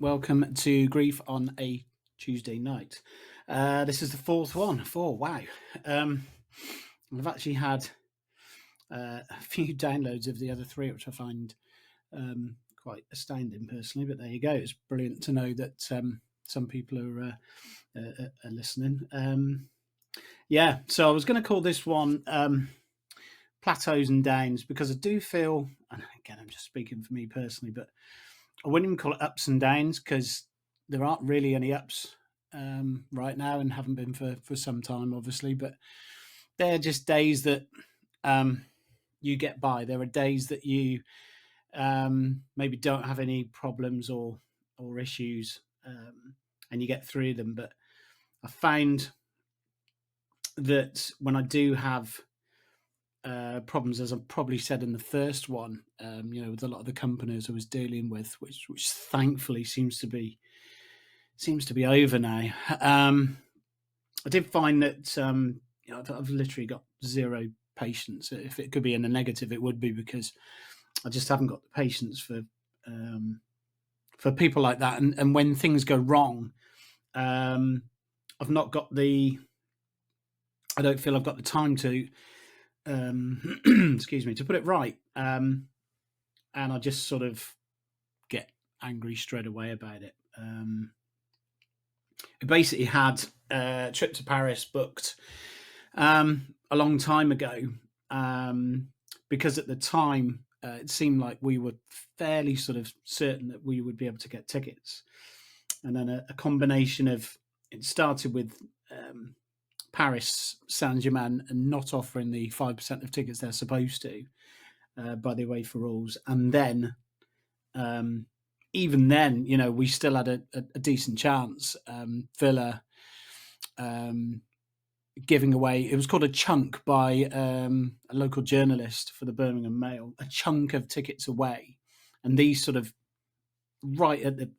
welcome to Grief on a Tuesday Night. This is the fourth one. Four, wow. Um, I've actually had a few downloads of the other three, which I find quite astounding personally, but there you go. It's brilliant to know that some people are listening. Yeah, so I was going to call this one Plateaus and Downs because I do feel, and again, I'm just speaking for me personally, but I wouldn't even call it ups and downs because there aren't really any ups right now and haven't been for some time, obviously. But they're just days that um, you get by. There are days that you maybe don't have any problems or issues, and you get through them. But I found that when I do have problems, as I've probably said in the first one, with a lot of the companies I was dealing with, which thankfully seems to be over now. I did find that I've literally got zero patience. If it could be in a negative, it would be because I just haven't got the patience for people like that. And when things go wrong, I've not got the. I don't feel I've got the time to, excuse me, to put it right. And I just sort of get angry straight away about it. I basically had a trip to Paris booked a long time ago because at the time it seemed like we were fairly sort of certain that we would be able to get tickets. And then a combination of it started with Paris Saint-Germain and not offering the 5% of tickets they're supposed to by the UEFA rules. And then even then, we still had a decent chance. Villa giving away, it was called a chunk by a local journalist for the Birmingham Mail, a chunk of tickets away, and these sort of right at the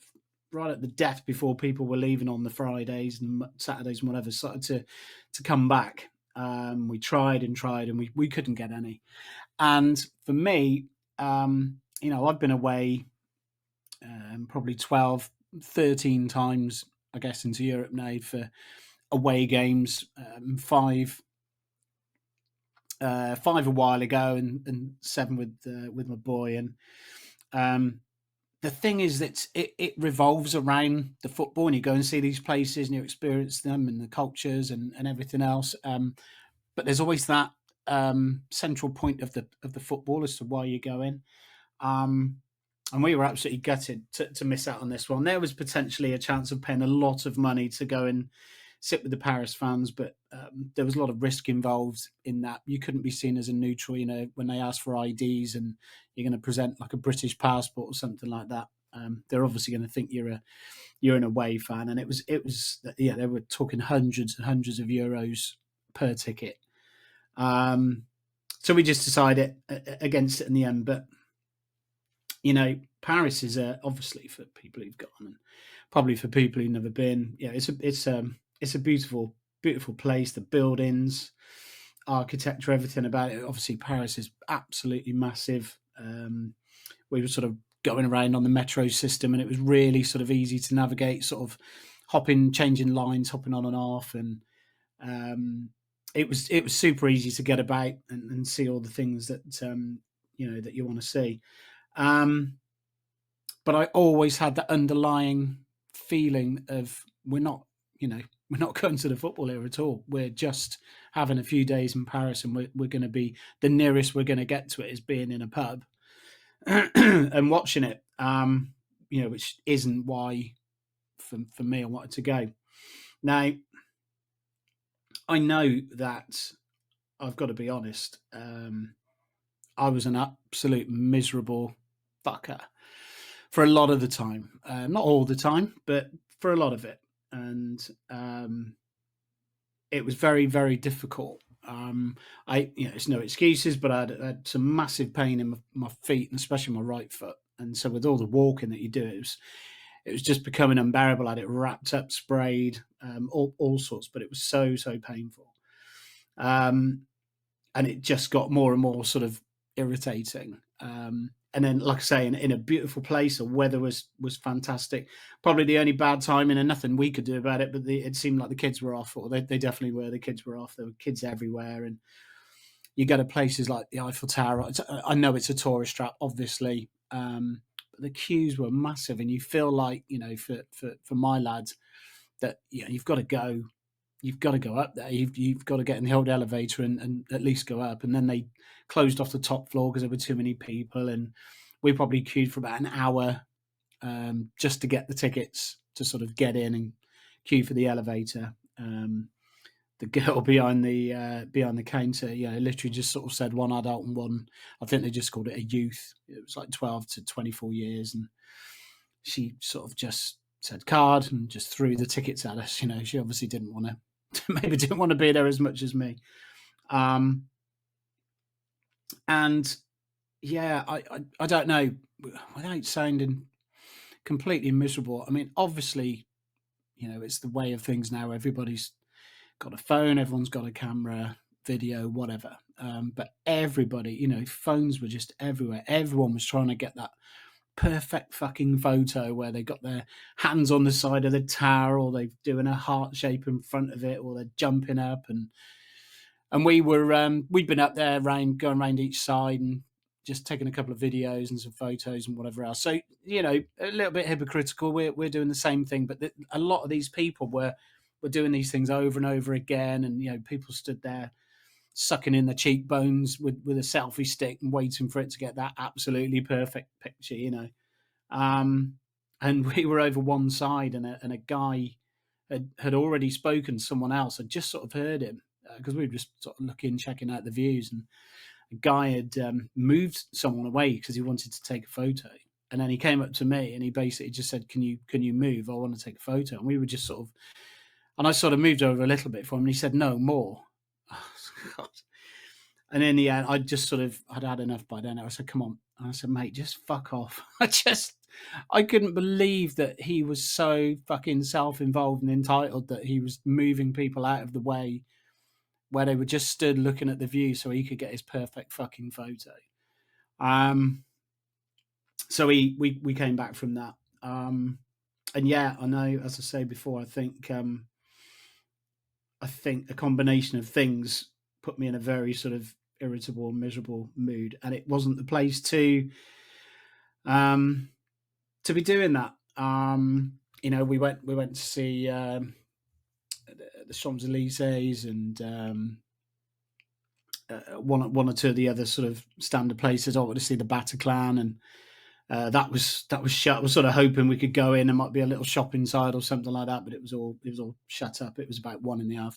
death before people were leaving on the Fridays and Saturdays and whatever started to come back. We tried and we couldn't get any. And for me, I've been away probably 12, 13 times, I guess, into Europe now for away games, five a while ago and seven with my boy. And the thing is that it revolves around the football, and you go and see these places and you experience them and the cultures and everything else. But there's always that central point of the football as to why you're going. And we were absolutely gutted to miss out on this one. There was potentially a chance of paying a lot of money to go and sit with the Paris fans, but there was a lot of risk involved in that. You couldn't be seen as a neutral, when they ask for IDs and you're going to present like a British passport or something like that. They're obviously going to think you're an away fan, and it was they were talking hundreds and hundreds of euros per ticket. So we just decided against it in the end, but. Paris is obviously for people who've gone, and probably for people who've never been. Yeah, it's a beautiful, beautiful place. The buildings, architecture, everything about it. Obviously, Paris is absolutely massive. We were sort of going around on the metro system, and it was really sort of easy to navigate. Sort of changing lines, hopping on and off, and it was super easy to get about and see all the things that that you want to see. But I always had that underlying feeling of we're not going to the football here at all. We're just having a few days in Paris, and we're going to be the nearest we're going to get to it is being in a pub and watching it. Which isn't why for me I wanted to go. Now, I know that I've got to be honest. I was an absolute miserable fucker for a lot of the time. Not all the time, but for a lot of it. And it was very, very difficult. It's no excuses, but I had some massive pain in my feet, and especially my right foot. And so with all the walking that you do, it was just becoming unbearable. I had it wrapped up, sprayed, all sorts, but it was so, so painful. And it just got more and more sort of irritating. and then, like I say, in a beautiful place. The weather was fantastic. Probably the only bad timing, and nothing we could do about it. But it seemed like the kids were off, or they definitely were. The kids were off. There were kids everywhere, and you go to places like the Eiffel Tower. I know it's a tourist trap, obviously, but the queues were massive, and you feel like, for my lads, that you've got to go. You've got to go up there. You've got to get in the old elevator and at least go up. And then they closed off the top floor because there were too many people, and we probably queued for about an hour just to get the tickets to sort of get in and queue for the elevator. The girl behind the counter, literally just sort of said one adult and one. I think they just called it a youth. It was like 12 to 24 years, and she sort of just said card and just threw the tickets at us. She obviously didn't want to, maybe didn't want to be there as much as me. And yeah, I don't know, without sounding completely miserable. I mean, obviously, it's the way of things now. Everybody's got a phone, everyone's got a camera, video, whatever. But everybody, phones were just everywhere. Everyone was trying to get that perfect fucking photo where they got their hands on the side of the tower, or they're doing a heart shape in front of it, or they're jumping up. And we were, we'd been up there going around each side and just taking a couple of videos and some photos and whatever else. So, a little bit hypocritical. We're doing the same thing, but a lot of these people were doing these things over and over again. And, people stood there sucking in the cheekbones with a selfie stick and waiting for it to get that absolutely perfect picture, and we were over one side, and a guy had already spoken to someone else. I just sort of heard him because we were just sort of looking, checking out the views, and a guy had moved someone away because he wanted to take a photo. And then he came up to me and he basically just said, can you move? I want to take a photo. And we were just sort of, and I sort of moved over a little bit for him, and he said, no more. Oh, God. And in the end, I'd had enough by then. I said, come on. And I said, mate, just fuck off. I couldn't believe that he was so fucking self-involved and entitled that he was moving people out of the way where they were just stood looking at the view so he could get his perfect fucking photo. So we came back from that. And yeah, I know, as I say before, I think a combination of things put me in a very sort of irritable, miserable mood, and it wasn't the place to be doing that. We went to see the Champs-Elysees and one or two of the other sort of standard places. I wanted to see the Bataclan, and that was shut. I was sort of hoping we could go in. There might be a little shop inside or something like that, but it was all shut up. It was about 1 PM.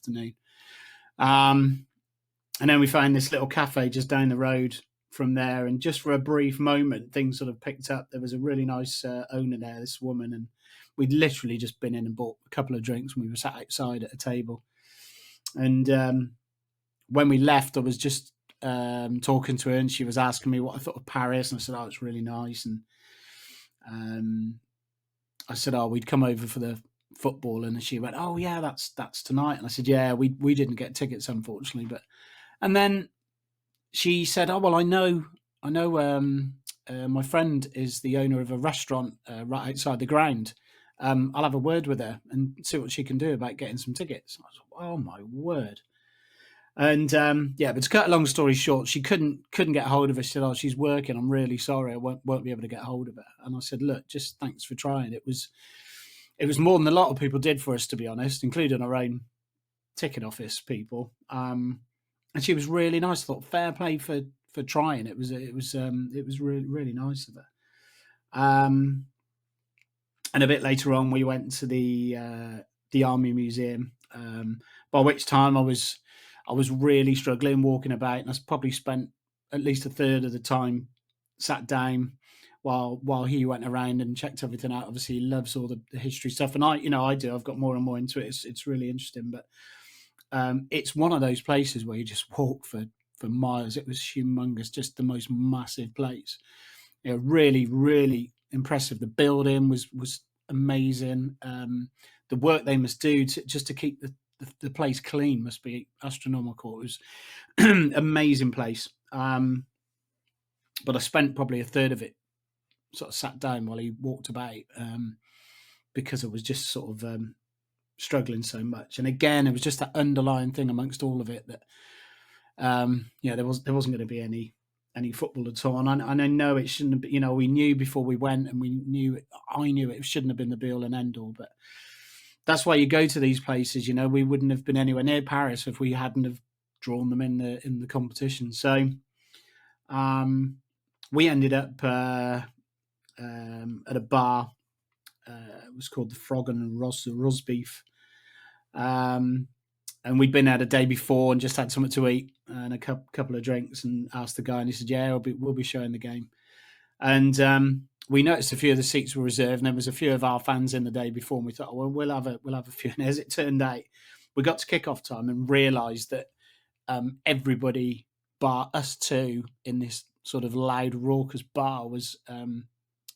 And then we found this little cafe just down the road from there, and just for a brief moment, things sort of picked up. There was a really nice owner there, this woman, and we'd literally just been in and bought a couple of drinks, and we were sat outside at a table. And when we left, I was just talking to her, and she was asking me what I thought of Paris, and I said, oh, it's really nice. And I said, oh, we'd come over for the football, and she went, oh yeah, that's tonight. And I said, yeah, we didn't get tickets, unfortunately. And then she said, oh well, I know my friend is the owner of a restaurant right outside the ground. I'll have a word with her and see what she can do about getting some tickets. I was like, oh my word. And but to cut a long story short, she couldn't get hold of her. She said, oh, she's working, I'm really sorry, I won't be able to get hold of her. And I said, look, just thanks for trying. It was more than a lot of people did for us, to be honest, including our own ticket office people. And she was really nice. I thought, fair play for trying. It was really, really nice of her. And a bit later on, we went to the Army Museum. By which time I was really struggling walking about, and I probably spent at least a third of the time sat down while he went around and checked everything out. Obviously, he loves all the history stuff, and I do. I've got more and more into it. It's really interesting, but it's one of those places where you just walk for miles. It was humongous, just the most massive place. Really, really impressive. The building was amazing. The work they must do just to keep the place clean must be astronomical. It was amazing place. But but I spent probably a third of it sort of sat down while he walked about, because I was just sort of struggling so much. And again, it was just that underlying thing amongst all of it that there wasn't going to be any football at all. And I know it shouldn't have been, we knew before we went, and I knew it shouldn't have been the be all and end all, but that's why you go to these places. We wouldn't have been anywhere near Paris if we hadn't have drawn them in the competition. So we ended up at a bar. It was called the Frog and Rosbeef. And we'd been there the day before and just had something to eat and a couple of drinks, and asked the guy, and he said, "Yeah, we'll be showing the game." And we noticed a few of the seats were reserved, and there was a few of our fans in the day before, and we thought, well, we'll have a few. And as it turned out, we got to kick-off time and realised that everybody bar us two in this sort of loud, raucous bar was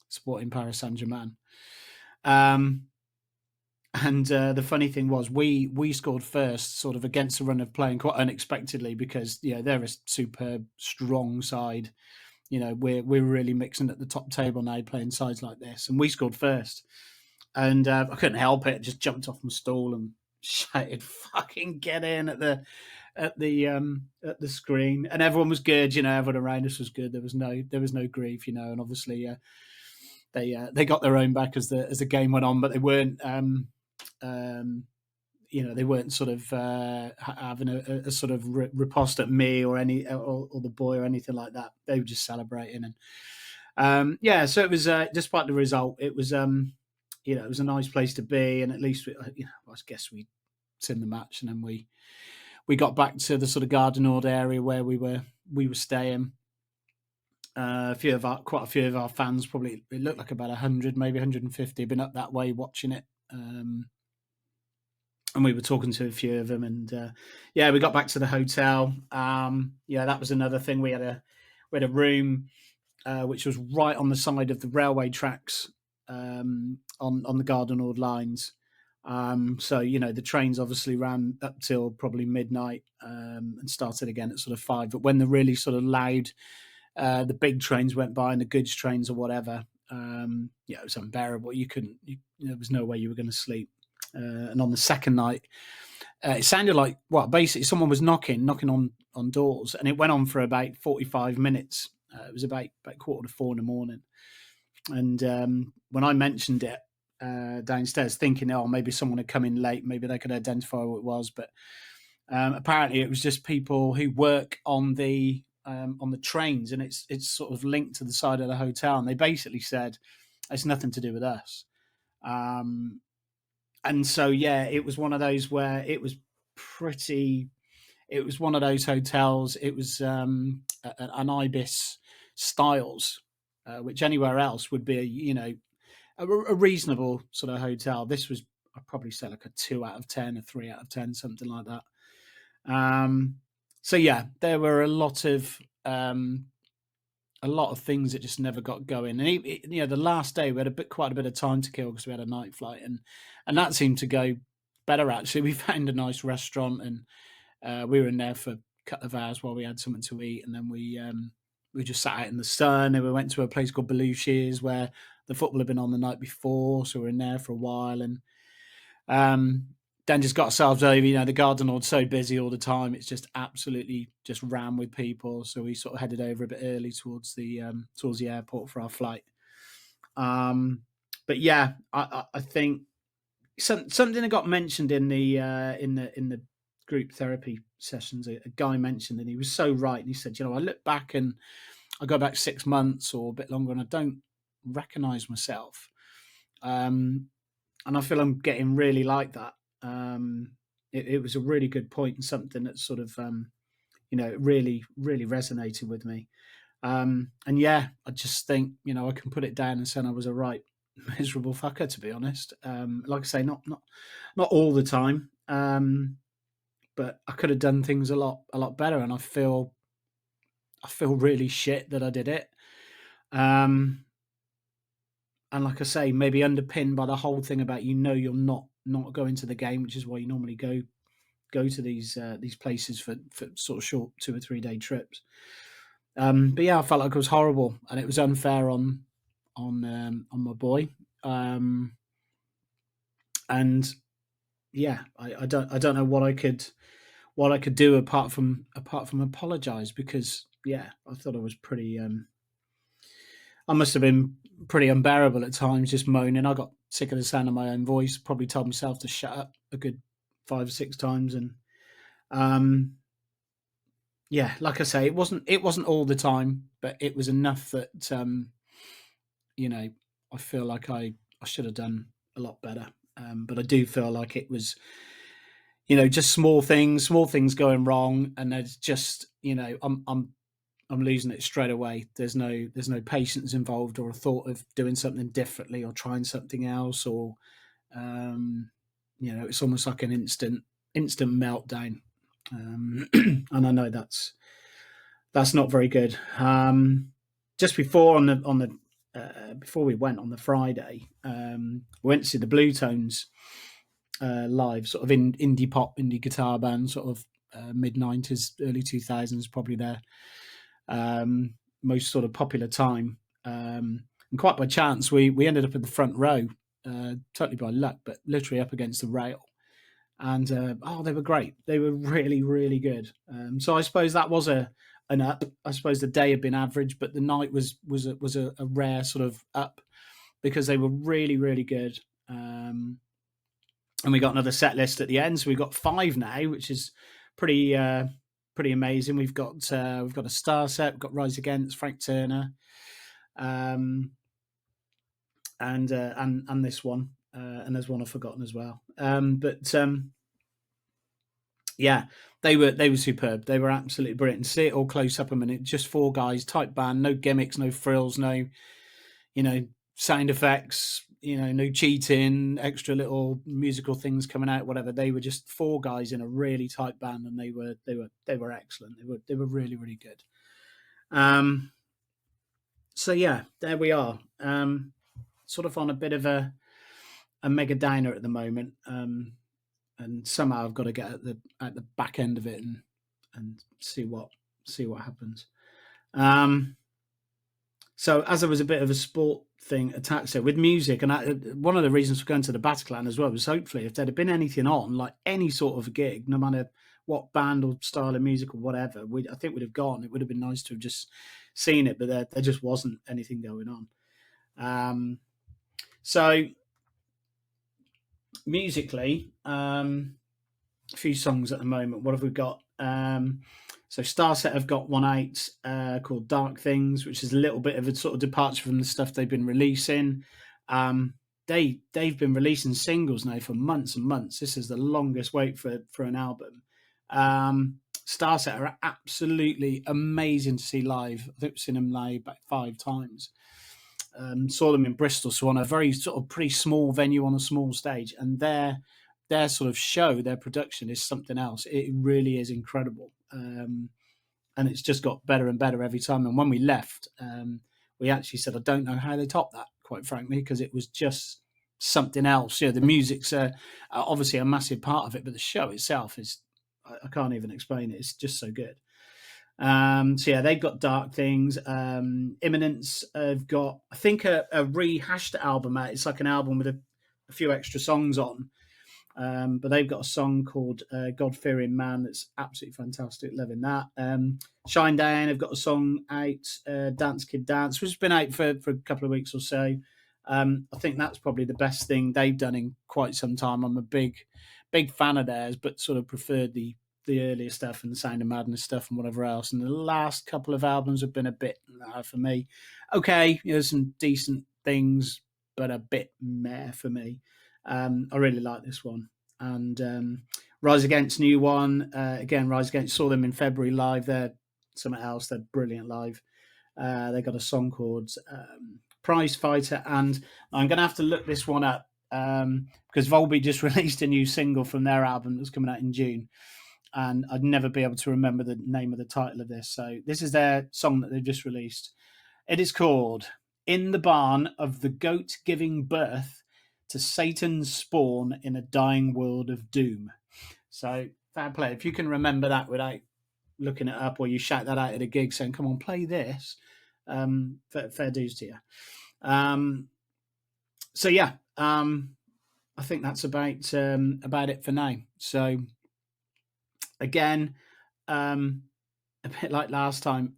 supporting Paris Saint-Germain. And the funny thing was, we scored first, sort of against the run of playing, quite unexpectedly, because they're a superb, strong side. We're really mixing at the top table now, playing sides like this, and we scored first. And I couldn't help it; just jumped off my stool and shouted, "Fucking get in!" at the screen, and everyone was good. Everyone around us was good. There was no grief, and obviously they got their own back as the game went on, but they weren't. They weren't sort of having a sort of riposte at me or or the boy or anything like that. They were just celebrating, and so it was. Despite the result, it was it was a nice place to be, and at least I guess we'd seen the match, and then we got back to the sort of Gare du Nord area where we were staying. Quite a few of our fans, probably it looked like about 100, maybe 150, been up that way watching it. And we were talking to a few of them, and we got back to the hotel. That was another thing. We had a room which was right on the side of the railway tracks, on the Gare du Nord lines. So the trains obviously ran up till probably midnight, and started again at sort of 5. But when the really sort of loud, the big trains went by, and the goods trains or whatever, it was unbearable. You couldn't. There was no way you were going to sleep. And on the second night, it sounded like basically someone was knocking on doors, and it went on for about 45 minutes. It was about 3:45 in the morning, and when I mentioned it downstairs, thinking, maybe someone had come in late, maybe they could identify what it was, but apparently it was just people who work on the trains, and it's sort of linked to the side of the hotel, and they basically said it's nothing to do with us. And so, it was one of those where it was one of those hotels. It was an Ibis Styles, which anywhere else would be, a reasonable sort of hotel. This was, I'd probably say, like a 2 out of 10, a 3 out of 10, something like that. So there were a lot of things that just never got going. And the last day we had quite a bit of time to kill because we had a night flight, and that seemed to go better. Actually, we found a nice restaurant, and we were in there for a couple of hours while we had something to eat, and then we just sat out in the sun. And we went to a place called Belushis where the football had been on the night before, so we were in there for a while, and then just got ourselves over. The Gare du Nord's so busy all the time; it's just absolutely just ran with people. So we sort of headed over a bit early towards the airport for our flight. But I think something that got mentioned in the group therapy sessions. A guy mentioned, and he was so right. And he said, I look back and I go back 6 months or a bit longer, and I don't recognise myself. And I feel I'm getting really like that. It was a really good point, and something that sort of, really, really resonated with me. And I just think, I can put it down and say I was a right miserable fucker, to be honest. Like I say, not all the time, but I could have done things a lot better, and I feel really shit that I did it. And like I say, maybe underpinned by the whole thing about you're not going to the game, which is why you normally go to these places for sort of short 2 or 3 day trips. But yeah, I felt like it was horrible, and it was unfair on my boy. Um, and yeah, I don't know what I could do apart from apologise, because yeah, I thought I was pretty. I must have been pretty unbearable at times, just moaning. I got sick of the sound of my own voice. Probably told myself to shut up a good 5 or 6 times, and um, yeah, like I say, it wasn't all the time, but it was enough that you know I feel like I should have done a lot better. But I do feel like it was, just small things going wrong, and there's just, I'm losing it straight away. There's no patience involved, or a thought of doing something differently, or trying something else, or um, it's almost like an instant meltdown. And I know that's not very good. Just before on the before we went on the Friday, we went to see the Blue Tones live, sort of in indie pop, indie guitar band, sort of mid 90s, early 2000s, probably their most sort of popular time. And quite by chance, we ended up in the front row, totally by luck, but literally up against the rail. And they were great. They were really, really good. So I suppose that was an up. I suppose the day had been average, but the night was a rare sort of up, because they were really, really good. And we got another set list at the end, so we've got 5 now, which is pretty pretty amazing. We've got a star set. We've got Rise Against, Frank Turner, um, and this one, and there's one I've forgotten as well. But yeah, they were superb. They were absolutely brilliant. And see it all close up a minute. Just 4 guys, tight band, no gimmicks, no frills, no sound effects, no cheating, extra little musical things coming out, whatever. They were just 4 guys in a really tight band, and they were excellent. They were really, really good. So yeah, there we are. Sort of on a bit of a mega downer at the moment. And somehow I've got to get at the back end of it, and see what happens. So as there was a bit of a sport thing attached to it with music, and one of the reasons for going to the Bataclan as well was, hopefully, if there'd have been anything on, like any sort of gig, no matter what band or style of music or whatever, I think we'd have gone. It would have been nice to have just seen it, but there just wasn't anything going on. So musically, a few songs at the moment. What have we got? So Starset have got one out called Dark Things, which is a little bit of a sort of departure from the stuff they've been releasing. They've been releasing singles now for months and months. This is the longest wait for an album. Starset are absolutely amazing to see live. I think I've seen them live about 5 times. Saw them in Bristol, so on a very sort of pretty small venue on a small stage, and their sort of show, their production is something else. It really is incredible. And it's just got better and better every time. And when we left, we actually said, I don't know how they top that, quite frankly, because it was just something else. The music's obviously a massive part of it, but the show itself is, I can't even explain it. It's just so good. So yeah, they've got Dark Things. Immenence have got, I think, a rehashed album out. It's like an album with a few extra songs on. But they've got a song called God Fearing Man that's absolutely fantastic. Loving that. Shine Down have got a song out, Dance Kid Dance, which has been out for a couple of weeks or so. I think that's probably the best thing they've done in quite some time. I'm a big fan of theirs, but sort of preferred the earlier stuff and the Sound of Madness stuff and whatever else. And the last couple of albums have been a bit for me. Okay, there's some decent things, but a bit meh for me. I really like this one. And Rise Against, new one. Again, Rise Against, saw them in February live. They're something else. They're brilliant live. They got a song called Prize Fighter, and I'm going to have to look this one up because Volbeat just released a new single from their album that's coming out in June, and I'd never be able to remember the name of the title of this. So this is their song that they've just released. It is called In the Barn of the Goat Giving Birth to Satan's Spawn in a Dying World of Doom. So fair play. If you can remember that looking it up, or you shout that out at a gig saying, "Come on, play this." Fair dues to you. So yeah, I think that's about it for now. So again, a bit like last time,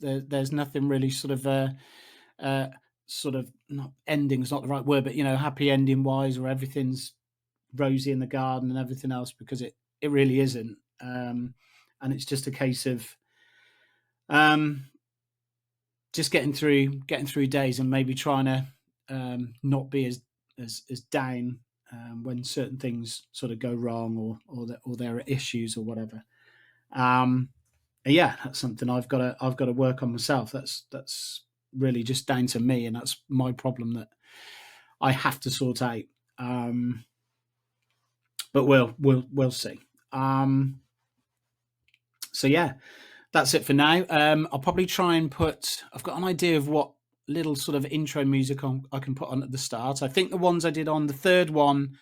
there's nothing really sort of not ending's not the right word, but happy ending wise, or everything's rosy in the garden and everything else, because it really isn't. And it's just a case of just getting through days, and maybe trying to not be as down when certain things sort of go wrong, or there are issues or whatever. Yeah, that's something I've got to work on myself. That's really just down to me, and that's my problem that I have to sort out. But we'll see. So yeah, that's it for now. I'll probably try and I've got an idea of what little sort of intro music I can put on at the start. I think the ones I did on the third one,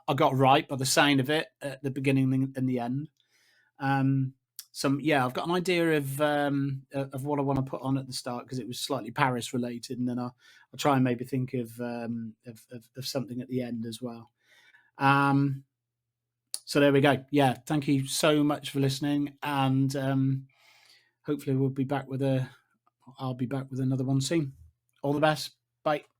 I got right by the sound of it at the beginning and the end. I've got an idea of what I want to put on at the start, because it was slightly Paris related, and then I'll try and maybe think of something at the end as well. So there we go. Yeah, thank you so much for listening, and hopefully I'll be back with another one soon. All the best. Bye.